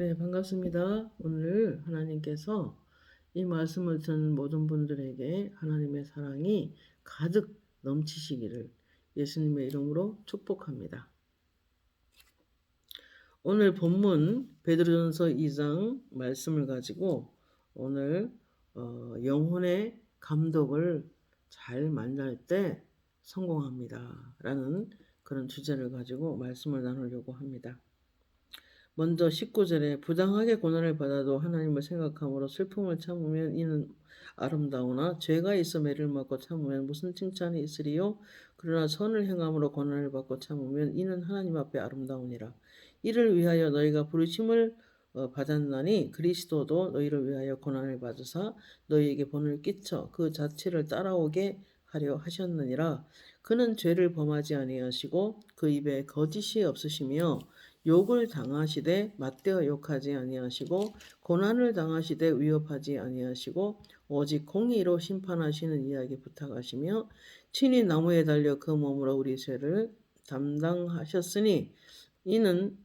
네, 반갑습니다. 오늘 하나님께서 이 말씀을 듣는 모든 분들에게 하나님의 사랑이 가득 넘치시기를 예수님의 이름으로 축복합니다. 오늘 본문 베드로전서 2장 말씀을 가지고 오늘 영혼의 감독을 잘 만날 때 성공합니다. 라는 그런 주제를 가지고 말씀을 나누려고 합니다. 먼저 19절에 부당하게 고난을 받아도 하나님을 생각함으로 슬픔을 참으면 이는 아름다우나 죄가 있어 매를 맞고 참으면 무슨 칭찬이 있으리요? 그러나 선을 행함으로 고난을 받고 참으면 이는 하나님 앞에 아름다우니라. 이를 위하여 너희가 부르심을 받았나니 그리스도도 너희를 위하여 고난을 받으사 너희에게 본을 끼쳐 그 자체를 따라오게 하려 하셨느니라. 그는 죄를 범하지 아니하시고 그 입에 거짓이 없으시며 욕을 당하시되 맞대어 욕하지 아니하시고 고난을 당하시되 위협하지 아니하시고 오직 공의로 심판하시는 이야기 부탁하시며 친히 나무에 달려 그 몸으로 우리 죄를 담당하셨으니 이는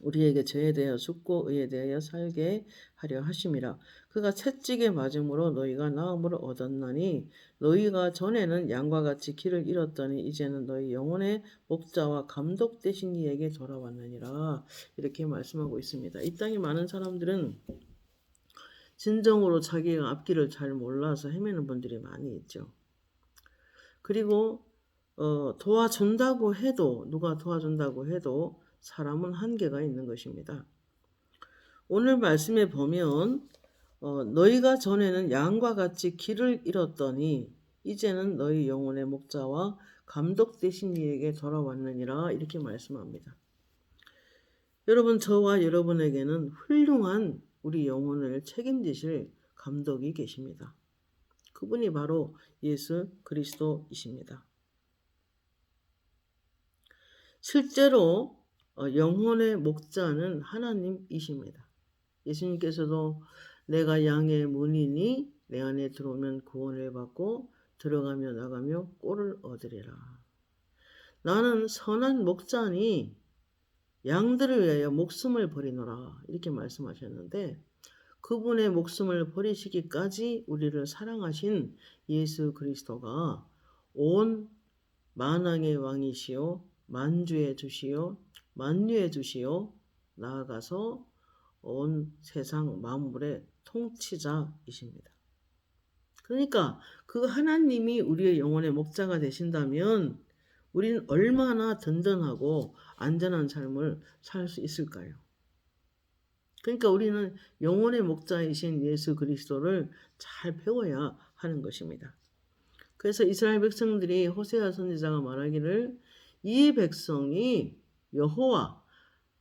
우리에게 죄에 대하여 죽고 의에 대하여 살게 하려 하심이라. 그가 채찍에 맞음으로 너희가 나음을 얻었나니 너희가 전에는 양과 같이 길을 잃었더니 이제는 너희 영혼의 목자와 감독 되신 이에게 돌아왔느니라. 이렇게 말씀하고 있습니다. 이 땅에 많은 사람들은 진정으로 자기가 앞길을 잘 몰라서 헤매는 분들이 많이 있죠. 그리고 도와준다고 해도 누가 도와준다고 해도 사람은 한계가 있는 것입니다. 오늘 말씀에 보면 너희가 전에는 양과 같이 길을 잃었더니 이제는 너희 영혼의 목자와 감독 되신 이에게 돌아왔느니라 이렇게 말씀합니다. 여러분, 저와 여러분에게는 훌륭한 우리 영혼을 책임지실 감독이 계십니다. 그분이 바로 예수 그리스도이십니다. 실제로 영혼의 목자는 하나님이십니다. 예수님께서도 내가 양의 문이니 내 안에 들어오면 구원을 받고 들어가며 나가며 꼴을 얻으리라. 나는 선한 목자니 양들을 위하여 목숨을 버리노라 이렇게 말씀하셨는데 그분의 목숨을 버리시기까지 우리를 사랑하신 예수 그리스도가 온 만왕의 왕이시요 만주의 주시요 만유의 주시요 나아가서 온 세상 만물의 통치자이십니다. 그러니까 그 하나님이 우리의 영혼의 목자가 되신다면 우리는 얼마나 든든하고 안전한 삶을 살 수 있을까요? 그러니까 우리는 영혼의 목자이신 예수 그리스도를 잘 배워야 하는 것입니다. 그래서 이스라엘 백성들이 호세아 선지자가 말하기를 이 백성이 여호와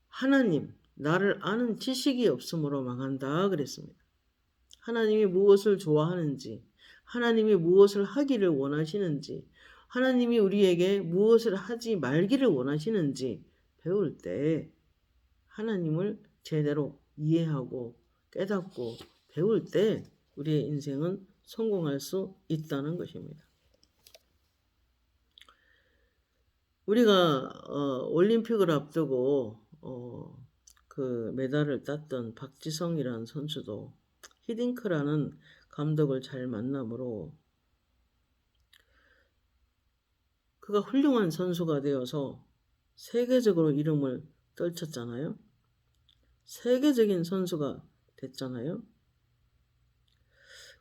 하나님 나를 아는 지식이 없으므로 망한다 그랬습니다. 하나님이 무엇을 좋아하는지, 하나님이 무엇을 하기를 원하시는지, 하나님이 우리에게 무엇을 하지 말기를 원하시는지 배울 때 하나님을 제대로 이해하고 깨닫고 배울 때 우리의 인생은 성공할 수 있다는 것입니다. 우리가 올림픽을 앞두고 그 메달을 땄던 박지성이라는 선수도 히딩크라는 감독을 잘 만남으로 그가 훌륭한 선수가 되어서 세계적으로 이름을 떨쳤잖아요. 세계적인 선수가 됐잖아요.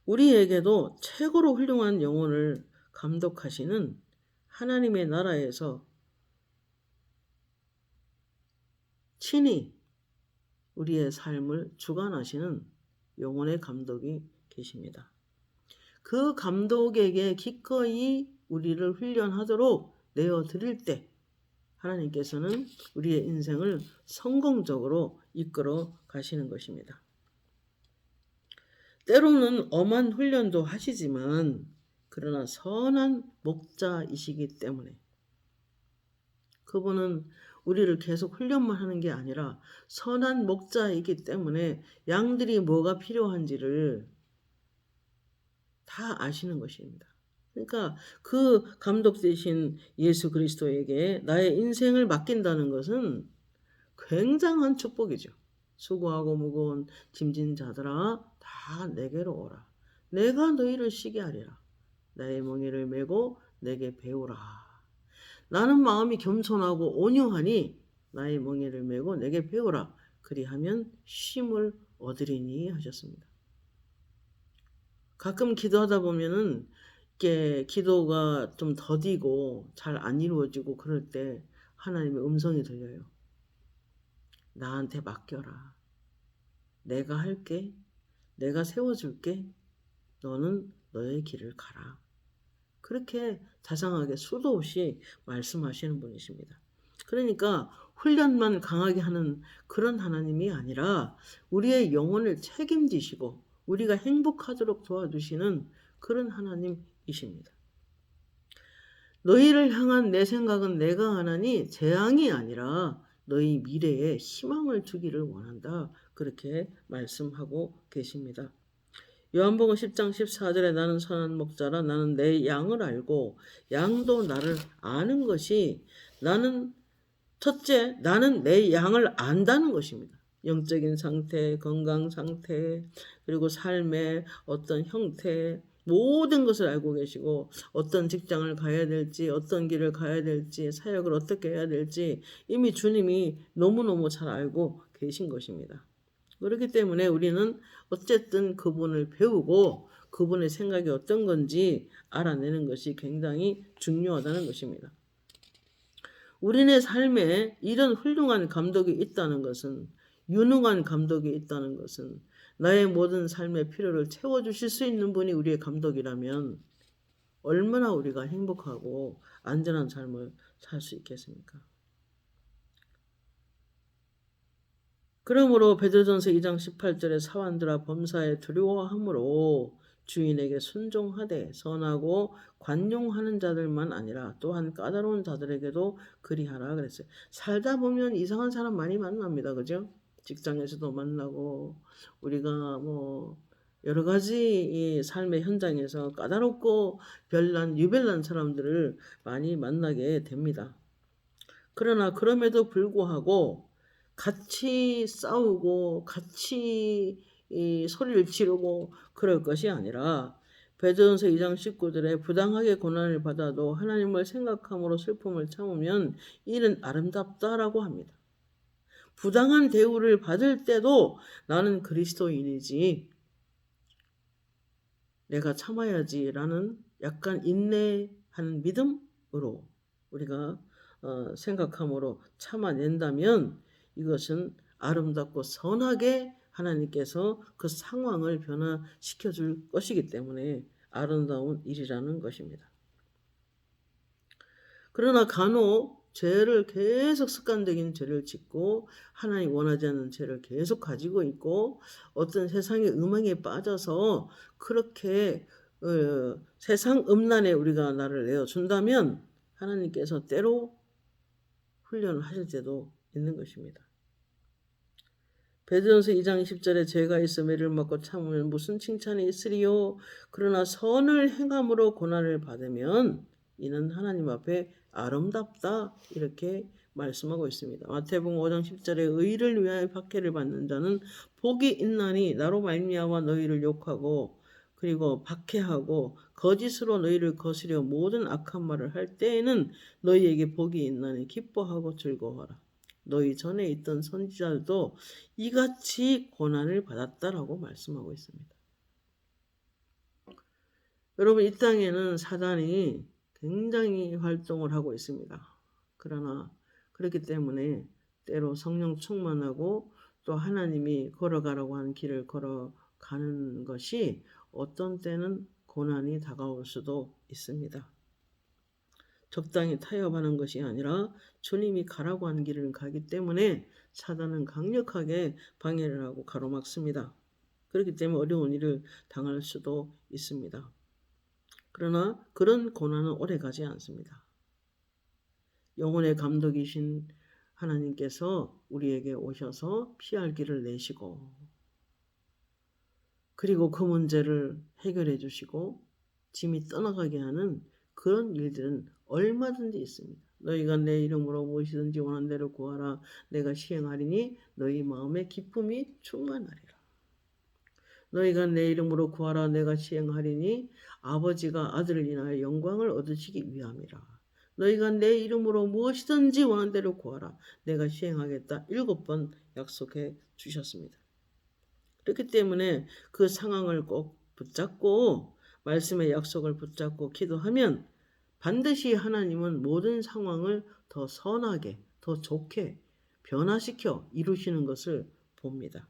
우리에게도 최고로 훌륭한 영혼을 감독하시는 하나님의 나라에서 친히 우리의 삶을 주관하시는 영혼의 감독이 계십니다. 그 감독에게 기꺼이 우리를 훈련하도록 내어드릴 때 하나님께서는 우리의 인생을 성공적으로 이끌어 가시는 것입니다. 때로는 엄한 훈련도 하시지만 그러나 선한 목자이시기 때문에 그분은 우리를 계속 훈련만 하는 게 아니라 선한 목자이기 때문에 양들이 뭐가 필요한지를 다 아시는 것입니다. 그러니까 그 감독 되신 예수 그리스도에게 나의 인생을 맡긴다는 것은 굉장한 축복이죠. 수고하고 무거운 짐진 자들아 다 내게로 오라. 내가 너희를 쉬게 하리라. 나의 멍에를 메고 내게 배우라. 나는 마음이 겸손하고 온유하니 나의 멍에를 메고 내게 배우라. 그리하면 쉼을 얻으리니 하셨습니다. 가끔 기도하다 보면은 이게 기도가 좀 더디고 잘 안 이루어지고 그럴 때 하나님의 음성이 들려요. 나한테 맡겨라. 내가 할게. 내가 세워줄게. 너는 너의 길을 가라. 그렇게 자상하게 수도 없이 말씀하시는 분이십니다. 그러니까 훈련만 강하게 하는 그런 하나님이 아니라 우리의 영혼을 책임지시고 우리가 행복하도록 도와주시는 그런 하나님이십니다. 너희를 향한 내 생각은 내가 하나니 재앙이 아니라 너희 미래에 희망을 주기를 원한다. 그렇게 말씀하고 계십니다. 요한복음 10장 14절에 나는 선한 목자라 나는 내 양을 알고 양도 나를 아는 것이 첫째, 나는 내 양을 안다는 것입니다. 영적인 상태, 건강 상태, 그리고 삶의 어떤 형태, 모든 것을 알고 계시고 어떤 직장을 가야 될지, 어떤 길을 가야 될지, 사역을 어떻게 해야 될지 이미 주님이 너무너무 잘 알고 계신 것입니다. 그렇기 때문에 우리는 어쨌든 그분을 배우고 그분의 생각이 어떤 건지 알아내는 것이 굉장히 중요하다는 것입니다. 우리네 삶에 이런 훌륭한 감독이 있다는 것은, 유능한 감독이 있다는 것은 나의 모든 삶의 필요를 채워주실 수 있는 분이 우리의 감독이라면 얼마나 우리가 행복하고 안전한 삶을 살 수 있겠습니까? 그러므로 베드로전서 2장 18절에 사환들아 범사에 두려워함으로 주인에게 순종하되 선하고 관용하는 자들만 아니라 또한 까다로운 자들에게도 그리하라 그랬어요. 살다 보면 이상한 사람 많이 만납니다. 그죠? 직장에서도 만나고 우리가 뭐 여러 가지 이 삶의 현장에서 까다롭고 별난 유별난 사람들을 많이 만나게 됩니다. 그러나 그럼에도 불구하고 같이 싸우고 같이 이 소리를 지르고 그럴 것이 아니라 베드로전서 2장 19절에 부당하게 고난을 받아도 하나님을 생각함으로 슬픔을 참으면 이는 아름답다라고 합니다. 부당한 대우를 받을 때도 나는 그리스도인이지 내가 참아야지라는 약간 인내하는 믿음으로 우리가 생각함으로 참아낸다면 이것은 아름답고 선하게 하나님께서 그 상황을 변화시켜 줄 것이기 때문에 아름다운 일이라는 것입니다. 그러나 간혹 죄를 계속 습관적인 죄를 짓고 하나님 원하지 않는 죄를 계속 가지고 있고 어떤 세상의 음행에 빠져서 그렇게 세상 음란에 우리가 나를 내어준다면 하나님께서 때로 훈련을 하실 때도 있는 것입니다. 베드로전서 2장 20절에 죄가 있어 매를 맞고 참으면 무슨 칭찬이 있으리요. 그러나 선을 행함으로 고난을 받으면 이는 하나님 앞에 아름답다 이렇게 말씀하고 있습니다. 마태복음 5장 10절에 의를 위하여 박해를 받는 자는 복이 있나니 나로 말미암아 너희를 욕하고 그리고 박해하고 거짓으로 너희를 거스려 모든 악한 말을 할 때에는 너희에게 복이 있나니 기뻐하고 즐거워하라. 너희 전에 있던 선지자들도 이같이 고난을 받았다라고 말씀하고 있습니다. 여러분 이 땅에는 사단이 굉장히 활동을 하고 있습니다. 그러나 그렇기 때문에 때로 성령 충만하고 또 하나님이 걸어가라고 하는 길을 걸어가는 것이 어떤 때는 고난이 다가올 수도 있습니다. 적당히 타협하는 것이 아니라 주님이 가라고 하는 길을 가기 때문에 사단은 강력하게 방해를 하고 가로막습니다. 그렇기 때문에 어려운 일을 당할 수도 있습니다. 그러나 그런 고난은 오래가지 않습니다. 영혼의 감독이신 하나님께서 우리에게 오셔서 피할 길을 내시고 그리고 그 문제를 해결해 주시고 짐이 떠나가게 하는 그런 일들은 얼마든지 있습니다. 너희가 내 이름으로 무엇이든지 원하는 대로 구하라. 내가 시행하리니 너희 마음에 기쁨이 충만하리라. 너희가 내 이름으로 구하라. 내가 시행하리니 아버지가 아들을 인하여 영광을 얻으시기 위함이라. 너희가 내 이름으로 무엇이든지 원하는 대로 구하라. 내가 시행하겠다. 7번 약속해 주셨습니다. 그렇기 때문에 그 상황을 꼭 붙잡고 말씀의 약속을 붙잡고 기도하면 반드시 하나님은 모든 상황을 더 선하게, 더 좋게 변화시켜 이루시는 것을 봅니다.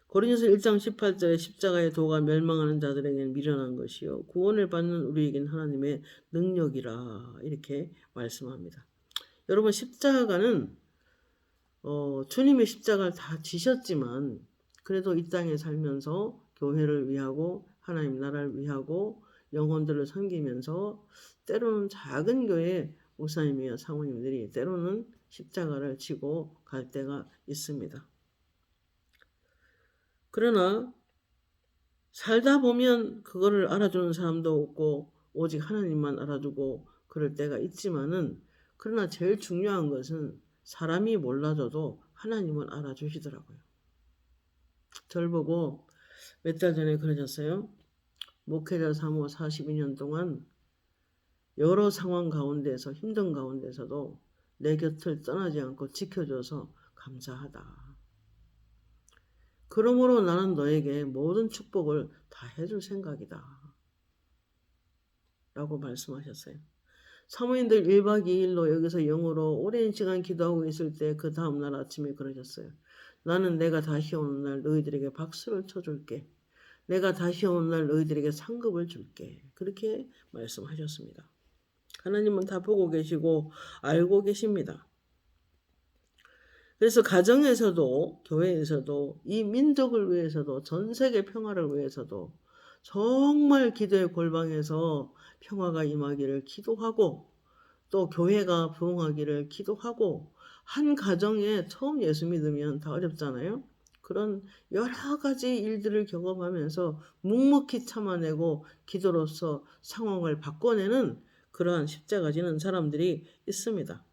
고린도서 1장 18절에 십자가의 도가 멸망하는 자들에게는 미련한 것이요 구원을 받는 우리에겐 하나님의 능력이라 이렇게 말씀합니다. 여러분 십자가는 주님의 십자가를 다 지셨지만 그래도 이 땅에 살면서 교회를 위하고 하나님 나라를 위하고 영혼들을 섬기면서 때로는 작은 교회 목사님이나 사모님들이 때로는 십자가를 지고 갈 때가 있습니다. 그러나 살다 보면 그거를 알아주는 사람도 없고 오직 하나님만 알아주고 그럴 때가 있지만은 그러나 제일 중요한 것은 사람이 몰라줘도 하나님은 알아주시더라고요. 절 보고 몇 달 전에 그러셨어요. 목회자 사모 42년 동안 여러 상황 가운데서 힘든 가운데서도 내 곁을 떠나지 않고 지켜줘서 감사하다. 그러므로 나는 너에게 모든 축복을 다 해줄 생각이다. 라고 말씀하셨어요. 사모님들 1박 2일로 여기서 영어로 오랜 시간 기도하고 있을 때 그 다음날 아침에 그러셨어요. 나는 내가 다시 오는 날 너희들에게 박수를 쳐줄게. 내가 다시 오는 날 너희들에게 상급을 줄게. 그렇게 말씀하셨습니다. 하나님은 다 보고 계시고 알고 계십니다. 그래서 가정에서도 교회에서도 이 민족을 위해서도 전 세계 평화를 위해서도 정말 기도의 골방에서 평화가 임하기를 기도하고 또 교회가 부흥하기를 기도하고 한 가정에 처음 예수 믿으면 다 어렵잖아요. 그런 여러 가지 일들을 경험하면서 묵묵히 참아내고 기도로서 상황을 바꿔내는 그러한 십자가 지는 사람들이 있습니다.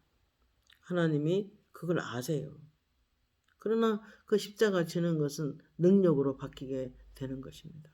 하나님이 그걸 아세요. 그러나 그 십자가 지는 것은 능력으로 바뀌게 되는 것입니다.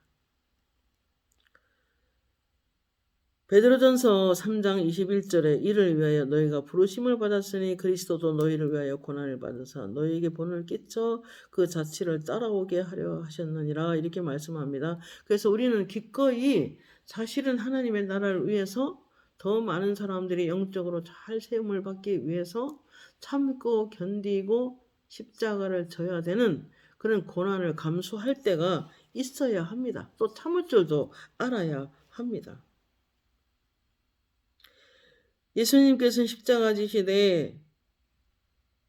베드로전서 3장 21절에 이를 위하여 너희가 부르심을 받았으니 그리스도도 너희를 위하여 고난을 받으사 너희에게 본을 끼쳐 그 자취를 따라오게 하려 하셨느니라 이렇게 말씀합니다. 그래서 우리는 기꺼이 사실은 하나님의 나라를 위해서 더 많은 사람들이 영적으로 잘 세움을 받기 위해서 참고 견디고 십자가를 져야 되는 그런 고난을 감수할 때가 있어야 합니다. 또 참을 줄도 알아야 합니다. 예수님께서는 십자가 지시되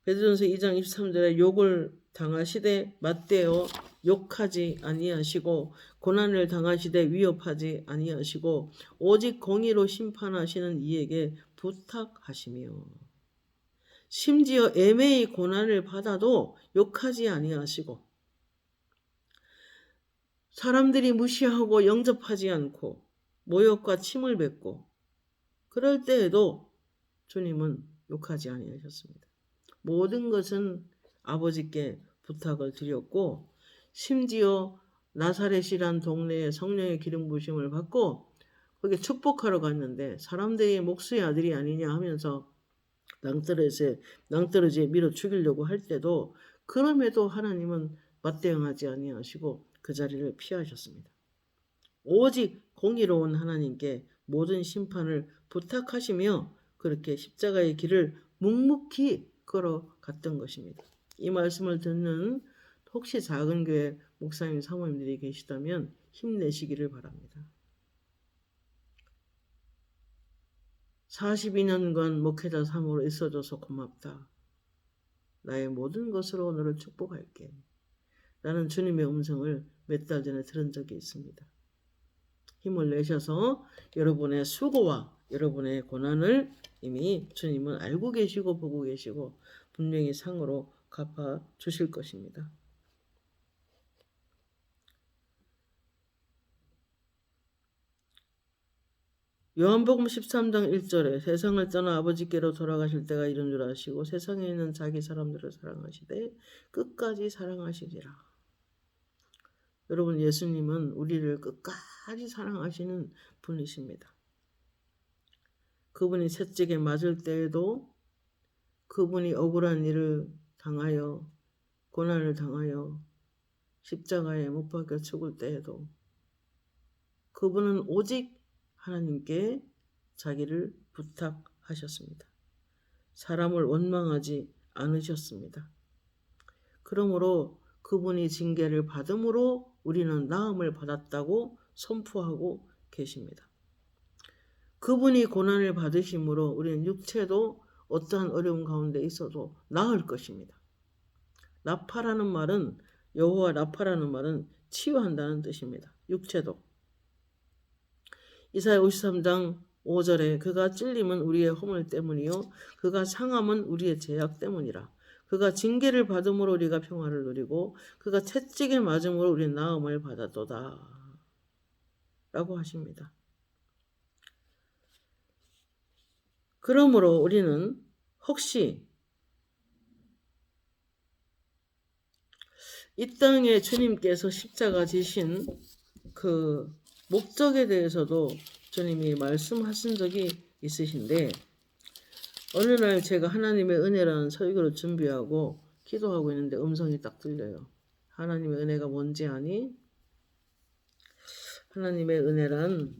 베드로전서 2장 23절에 욕을 당하시되 맞대어 욕하지 아니하시고 고난을 당하시되 위협하지 아니하시고 오직 공의로 심판하시는 이에게 부탁하시며 심지어 애매히 고난을 받아도 욕하지 아니하시고 사람들이 무시하고 영접하지 않고 모욕과 침을 뱉고 그럴 때에도 주님은 욕하지 아니하셨습니다. 모든 것은 아버지께 부탁을 드렸고 심지어 나사렛이란 동네에 성령의 기름 부으심을 받고 거기 축복하러 갔는데 사람들이 목수의 아들이 아니냐 하면서 낭떠러지에 밀어 죽이려고 할 때도 그럼에도 하나님은 맞대응하지 아니하시고 그 자리를 피하셨습니다. 오직 공의로운 하나님께 모든 심판을 부탁하시며 그렇게 십자가의 길을 묵묵히 걸어갔던 것입니다. 이 말씀을 듣는 혹시 작은 교회 목사님 사모님들이 계시다면 힘내시기를 바랍니다. 42년간 목회자 사모로 있어줘서 고맙다. 나의 모든 것으로 너를 축복할게. 라는 주님의 음성을 몇 달 전에 들은 적이 있습니다. 힘을 내셔서 여러분의 수고와 여러분의 고난을 이미 주님은 알고 계시고 보고 계시고 분명히 상으로 갚아 주실 것입니다. 요한복음 13장 1절에 세상을 떠나 아버지께로 돌아가실 때가 이른 줄 아시고 세상에 있는 자기 사람들을 사랑하시되 끝까지 사랑하시리라. 여러분, 예수님은 우리를 끝까지 사랑하시는 분이십니다. 그분이 채찍에 맞을 때에도, 그분이 억울한 일을 당하여 고난을 당하여 십자가에 못 박혀 죽을 때에도 그분은 오직 하나님께 자기를 부탁하셨습니다. 사람을 원망하지 않으셨습니다. 그러므로 그분이 징계를 받음으로 우리는 나음을 받았다고 선포하고 계십니다. 그분이 고난을 받으심으로 우리는 육체도 어떠한 어려움 가운데 있어도 나을 것입니다. 라파라는 말은, 여호와 라파라는 말은 치유한다는 뜻입니다. 육체도. 이사야 53장 5절에 그가 찔림은 우리의 허물 때문이요 그가 상함은 우리의 죄악 때문이라. 그가 징계를 받음으로 우리가 평화를 누리고 그가 채찍에 맞음으로 우리는 나음을 받았도다 라고 하십니다. 그러므로 우리는 혹시 이 땅에 주님께서 십자가 지신 그 목적에 대해서도 주님이 말씀하신 적이 있으신데, 어느 날 제가 하나님의 은혜라는 설교를 준비하고 기도하고 있는데 음성이 딱 들려요. 하나님의 은혜가 뭔지 아니? 하나님의 은혜란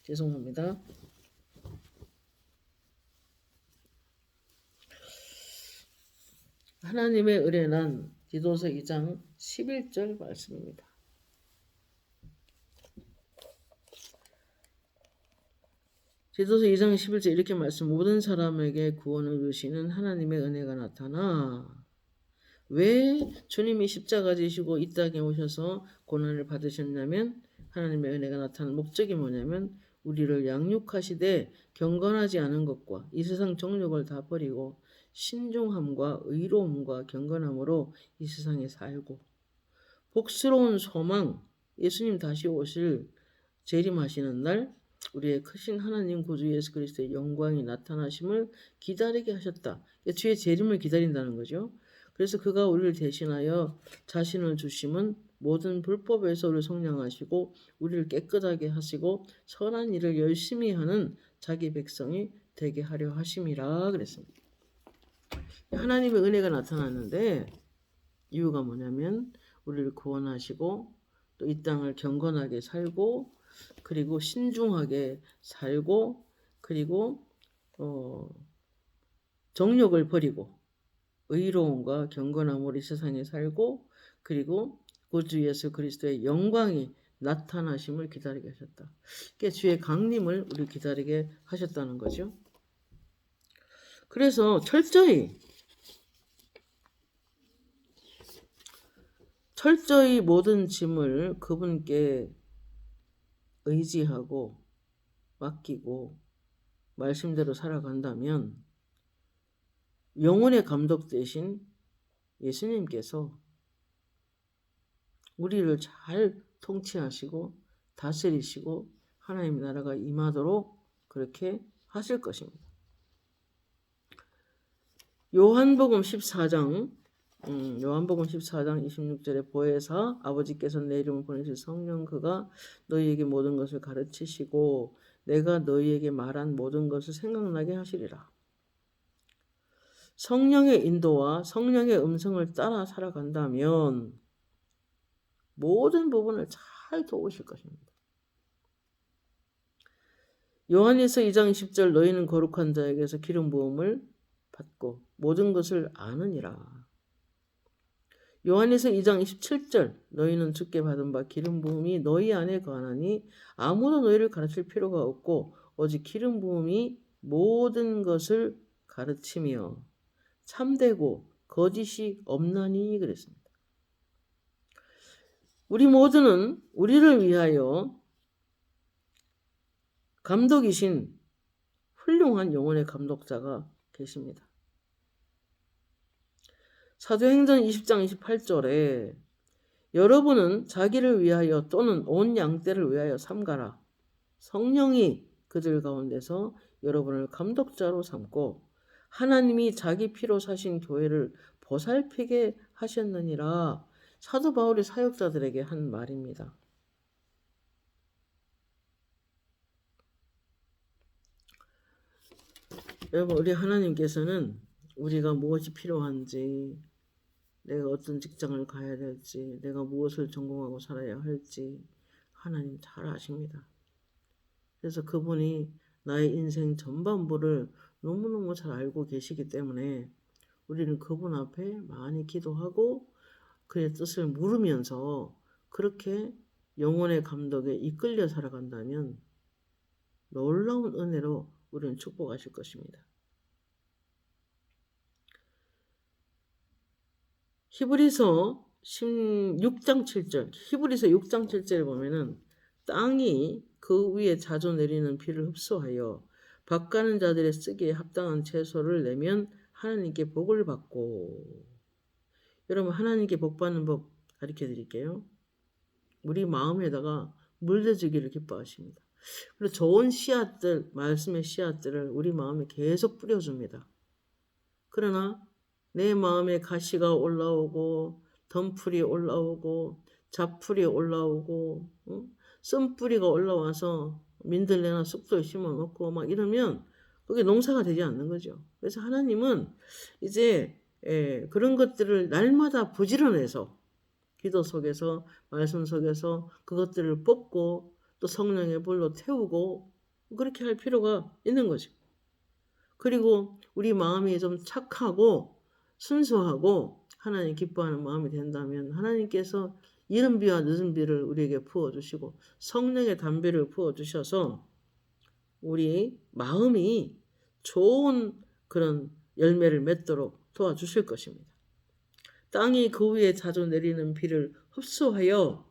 죄송합니다. 하나님의 은혜란 디도서 2장 11절 말씀입니다. 디도서 2장 11절 이렇게 말씀, 모든 사람에게 구원을 주시는 하나님의 은혜가 나타나. 왜 주님이 십자가 지시고 이 땅에 오셔서 고난을 받으셨냐면, 하나님의 은혜가 나타나는 목적이 뭐냐면 우리를 양육하시되 경건하지 않은 것과 이 세상 정욕을 다 버리고 신중함과 의로움과 경건함으로 이 세상에 살고 복스러운 소망, 예수님 다시 오실 재림하시는 날 우리의 크신 하나님 구주 예수 그리스도의 영광이 나타나심을 기다리게 하셨다. 주의 재림을 기다린다는 거죠. 그래서 그가 우리를 대신하여 자신을 주심은 모든 불법에서 우리를 속량하시고 우리를 깨끗하게 하시고 선한 일을 열심히 하는 자기 백성이 되게 하려 하심이라 그랬습니다. 하나님의 은혜가 나타났는데 이유가 뭐냐면 우리를 구원하시고 또 이 땅을 경건하게 살고 그리고 신중하게 살고 그리고 정욕을 버리고 의로움과 경건함으로 이 세상에 살고 그리고 구주 예수 그리스도의 영광이 나타나심을 기다리게 하셨다. 그게 주의 강림을 우리 기다리게 하셨다는 거죠. 그래서 철저히 모든 짐을 그분께 의지하고 맡기고 말씀대로 살아간다면 영혼의 감독 대신 예수님께서 우리를 잘 통치하시고 다스리시고 하나님의 나라가 임하도록 그렇게 하실 것입니다. 요한복음 14장 26절에 보혜사 아버지께서 내 이름을 보내실 성령 그가 너희에게 모든 것을 가르치시고 내가 너희에게 말한 모든 것을 생각나게 하시리라. 성령의 인도와 성령의 음성을 따라 살아간다면 모든 부분을 잘 도우실 것입니다. 요한일서 2장 20절 너희는 거룩한 자에게서 기름 부음을 받고 모든 것을 아느니라. 요한일서 2장 27절 너희는 주께 받은 바 기름 부음이 너희 안에 거하나니 아무도 너희를 가르칠 필요가 없고 오직 기름 부음이 모든 것을 가르치며 참되고 거짓이 없나니 그랬습니다. 우리 모두는 우리를 위하여 감독이신 훌륭한 영혼의 감독자가 계십니다. 사도행전 20장 28절에 여러분은 자기를 위하여 또는 온 양떼를 위하여 삼가라. 성령이 그들 가운데서 여러분을 감독자로 삼고 하나님이 자기 피로 사신 교회를 보살피게 하셨느니라. 사도 바울이 사역자들에게 한 말입니다. 여러분, 우리 하나님께서는 우리가 무엇이 필요한지, 내가 어떤 직장을 가야 될지, 내가 무엇을 전공하고 살아야 할지 하나님 잘 아십니다. 그래서 그분이 나의 인생 전반부를 너무너무 잘 알고 계시기 때문에 우리는 그분 앞에 많이 기도하고 그의 뜻을 물으면서 그렇게 영혼의 감독에 이끌려 살아간다면 놀라운 은혜로 우리는 축복하실 것입니다. 히브리서 6장 7절, 히브리서 6장 7절에 보면은 땅이 그 위에 자주 내리는 비를 흡수하여 밭 가는 자들의 쓰기에 합당한 채소를 내면 하나님께 복을 받고. 여러분, 하나님께 복 받는 법 가르쳐 드릴게요. 우리 마음에다가 물려주기를 기뻐하십니다. 그리고 좋은 씨앗들, 말씀의 씨앗들을 우리 마음에 계속 뿌려줍니다. 그러나 내 마음에 가시가 올라오고 덤풀이 올라오고 잡풀이 올라오고 쓴뿌리가 올라와서 민들레나 쑥돌 심어놓고 막 이러면 그게 농사가 되지 않는 거죠. 그래서 하나님은 이제 그런 것들을 날마다 부지런해서 기도 속에서 말씀 속에서 그것들을 뽑고 또 성령의 불로 태우고 그렇게 할 필요가 있는 거죠. 그리고 우리 마음이 좀 착하고 순수하고 하나님 기뻐하는 마음이 된다면 하나님께서 이른 비와 늦은 비를 우리에게 부어주시고 성령의 담비를 부어주셔서 우리 마음이 좋은 그런 열매를 맺도록 도와주실 것입니다. 땅이 그 위에 자주 내리는 비를 흡수하여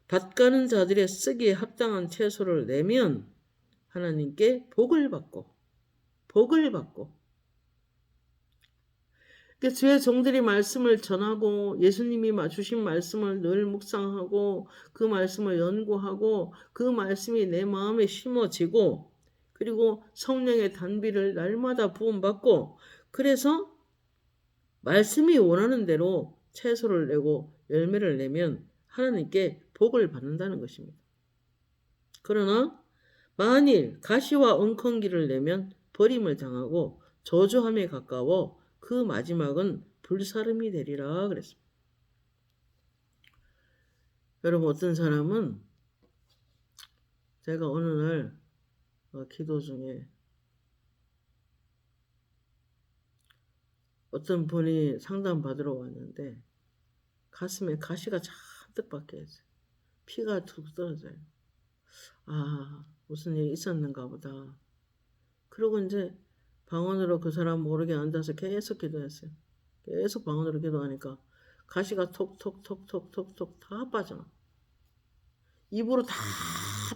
밭 가는 자들의 쓰기에 합당한 채소를 내면 하나님께 복을 받고 주의 종들이 말씀을 전하고 예수님이 주신 말씀을 늘 묵상하고 그 말씀을 연구하고 그 말씀이 내 마음에 심어지고 그리고 성령의 단비를 날마다 부음받고 그래서 말씀이 원하는 대로 채소를 내고 열매를 내면 하나님께 복을 받는다는 것입니다. 그러나 만일 가시와 엉겅기를 내면 버림을 당하고 저주함에 가까워 그 마지막은 불사름이 되리라 그랬습니다. 여러분, 어떤 사람은 제가 어느 날 기도 중에 어떤 분이 상담 받으러 왔는데 가슴에 가시가 잔뜩 박혀 있어요. 피가 툭 떨어져요. 아, 무슨 일이 있었는가 보다. 그러고 이제 방언으로 그 사람 모르게 앉아서 계속 기도했어요. 계속 방언으로 기도하니까 가시가 톡톡톡톡톡톡 다 빠져나가요. 입으로 다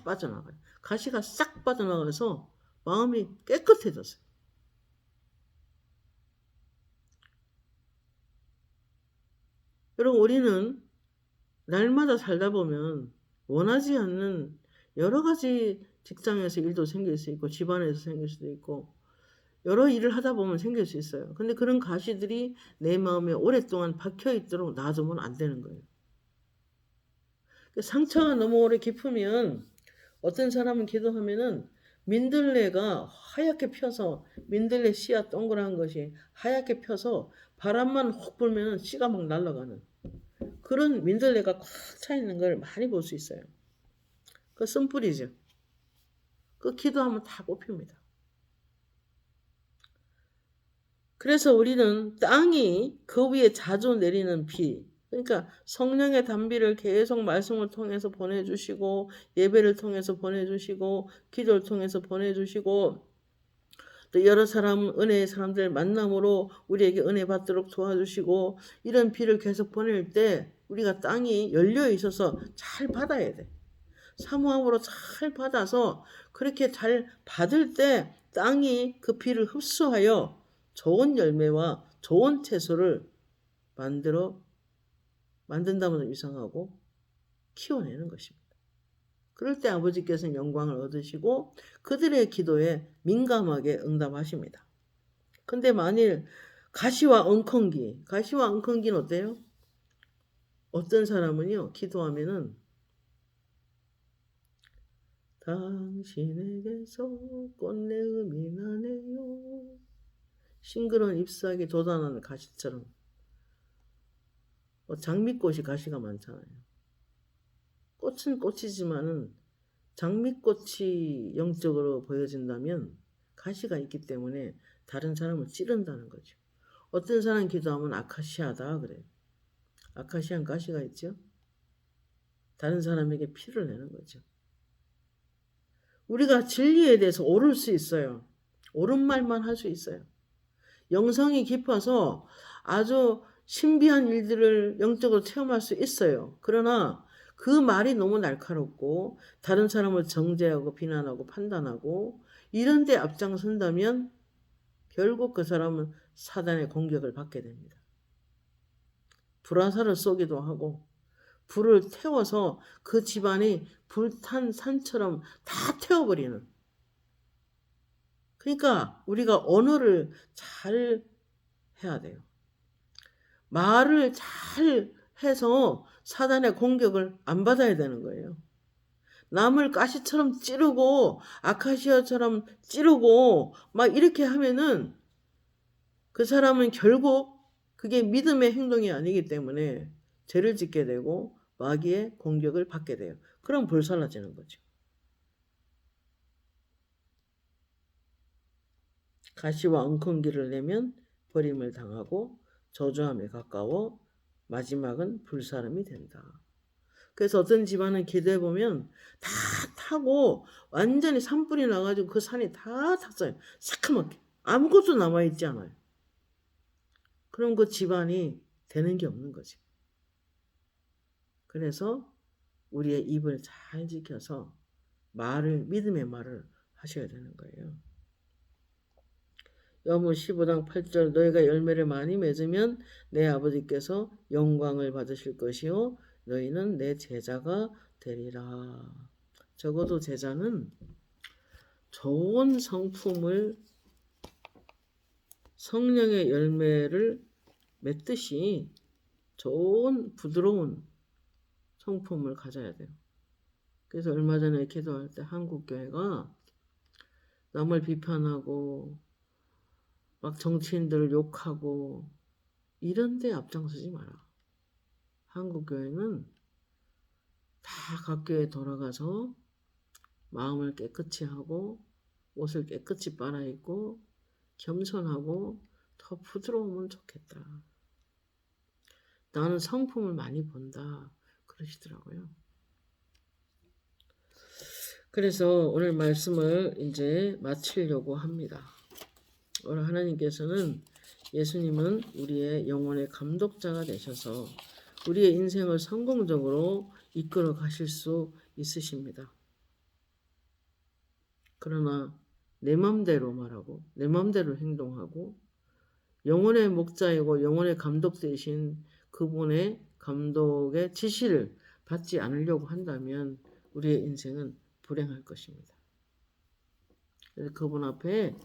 빠져나가요. 가시가 싹 빠져나가서 마음이 깨끗해졌어요. 여러분, 우리는 날마다 살다 보면 원하지 않는 여러 가지 직장에서 일도 생길 수 있고 집안에서 생길 수도 있고 여러 일을 하다 보면 생길 수 있어요. 근데 그런 가시들이 내 마음에 오랫동안 박혀 있도록 놔두면 안 되는 거예요. 상처가 너무 오래 깊으면 어떤 사람은 기도하면은 민들레가 하얗게 펴서 민들레 씨앗 동그란 것이 하얗게 펴서 바람만 혹 불면은 씨가 막 날아가는 그런 민들레가 꽉 차 있는 걸 많이 볼 수 있어요. 그 쓴뿌리죠. 그 기도하면 다 뽑힙니다. 그래서 우리는 땅이 그 위에 자주 내리는 비, 그러니까 성령의 단비를 계속 말씀을 통해서 보내주시고 예배를 통해서 보내주시고 기도를 통해서 보내주시고 또 여러 사람 은혜의 사람들 만남으로 우리에게 은혜 받도록 도와주시고 이런 비를 계속 보낼 때 우리가 땅이 열려 있어서 잘 받아야 돼. 사모함으로 잘 받아서 그렇게 잘 받을 때 땅이 그 비를 흡수하여 좋은 열매와 좋은 채소를 만든다면 이상하고 키워내는 것입니다. 그럴 때 아버지께서는 영광을 얻으시고 그들의 기도에 민감하게 응답하십니다. 근데 만일 가시와 엉컹기는 어때요? 어떤 사람은요, 기도하면은 당신에게서 꽃내음이 나네요. 싱그러운 잎사귀 돋아나는 가시처럼. 장미꽃이 가시가 많잖아요. 꽃은 꽃이지만은 장미꽃이 영적으로 보여진다면 가시가 있기 때문에 다른 사람을 찌른다는 거죠. 어떤 사람 기도하면 아카시아다 그래요. 아카시아는 가시가 있죠. 다른 사람에게 피를 내는 거죠. 우리가 진리에 대해서 옳을 수 있어요. 옳은 말만 할 수 있어요. 영성이 깊어서 아주 신비한 일들을 영적으로 체험할 수 있어요. 그러나 그 말이 너무 날카롭고 다른 사람을 정죄하고 비난하고 판단하고 이런 데 앞장선다면 결국 그 사람은 사단의 공격을 받게 됩니다. 불화살을 쏘기도 하고 불을 태워서 그 집안이 불탄 산처럼 다 태워버리는. 그러니까 우리가 언어를 잘 해야 돼요. 말을 잘 해서 사단의 공격을 안 받아야 되는 거예요. 남을 가시처럼 찌르고 아카시아처럼 찌르고 막 이렇게 하면은 그 사람은 결국 그게 믿음의 행동이 아니기 때문에 죄를 짓게 되고 마귀의 공격을 받게 돼요. 그럼 불살라지는 거죠. 가시와 엉겅기를 내면 버림을 당하고 저주함에 가까워 마지막은 불사름이 된다. 그래서 어떤 집안은 기도해보면 다 타고 완전히 산불이 나가지고 그 산이 다 탔어요. 새카맣게. 아무것도 남아있지 않아요. 그럼 그 집안이 되는 게 없는 거지. 그래서 우리의 입을 잘 지켜서 믿음의 말을 하셔야 되는 거예요. 여무 15장 8절 너희가 열매를 많이 맺으면 내 아버지께서 영광을 받으실 것이요 너희는 내 제자가 되리라. 적어도 제자는 좋은 성품을 성령의 열매를 맺듯이 좋은 부드러운 성품을 가져야 돼요. 그래서 얼마 전에 기도할 때 한국교회가 남을 비판하고 막 정치인들을 욕하고 이런 데 앞장서지 마라. 한국교회는 다 각 교회 돌아가서 마음을 깨끗이 하고 옷을 깨끗이 빨아입고 겸손하고 더 부드러우면 좋겠다. 나는 성품을 많이 본다. 그러시더라고요. 그래서 오늘 말씀을 이제 마치려고 합니다. 오늘 하나님께서는 예수님은 우리의 영혼의 감독자가 되셔서 우리의 인생을 성공적으로 이끌어 가실 수 있으십니다. 그러나 내 맘대로 말하고 내 맘대로 행동하고 영혼의 목자이고 영혼의 감독 되신 그분의 감독의 지시를 받지 않으려고 한다면 우리의 인생은 불행할 것입니다. 그래서 그분 앞에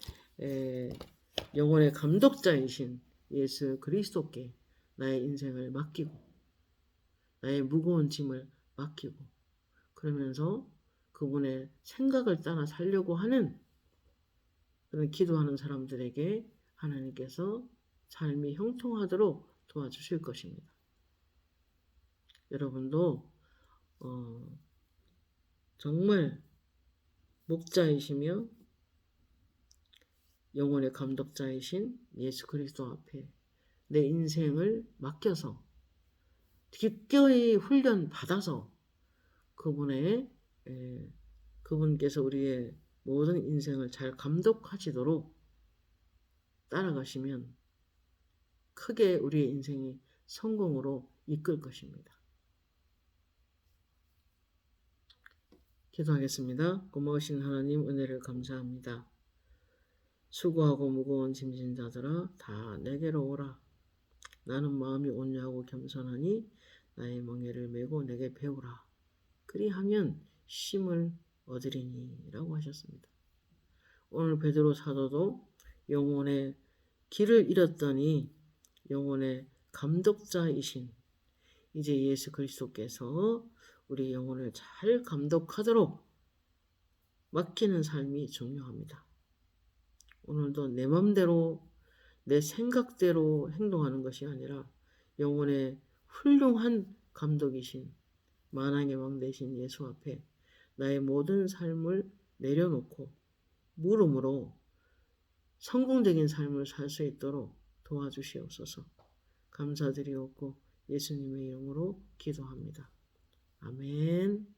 영혼의 감독자이신 예수 그리스도께 나의 인생을 맡기고 나의 무거운 짐을 맡기고 그러면서 그분의 생각을 따라 살려고 하는 그런 기도하는 사람들에게 하나님께서 삶이 형통하도록 도와주실 것입니다. 여러분도 정말 목자이시며 영혼의 감독자이신 예수 그리스도 앞에 내 인생을 맡겨서 기꺼이 훈련 받아서 그분께서 우리의 모든 인생을 잘 감독하시도록 따라가시면 크게 우리의 인생이 성공으로 이끌 것입니다. 기도하겠습니다. 고마우신 하나님 은혜를 감사합니다. 수고하고 무거운 짐진 자들아 다 내게로 오라. 나는 마음이 온유하고 겸손하니 나의 멍에를 메고 내게 배우라. 그리하면 쉼을 얻으리니 라고 하셨습니다. 오늘 베드로 사도도 영혼의 길을 잃었더니 영혼의 감독자이신 이제 예수 그리스도께서 우리 영혼을 잘 감독하도록 맡기는 삶이 중요합니다. 오늘도 내 맘대로 내 생각대로 행동하는 것이 아니라 영혼의 훌륭한 감독이신 만왕의 왕 되신 예수 앞에 나의 모든 삶을 내려놓고 물음으로 성공적인 삶을 살 수 있도록 도와주시옵소서. 감사드리옵고 예수님의 이름으로 기도합니다. 아멘.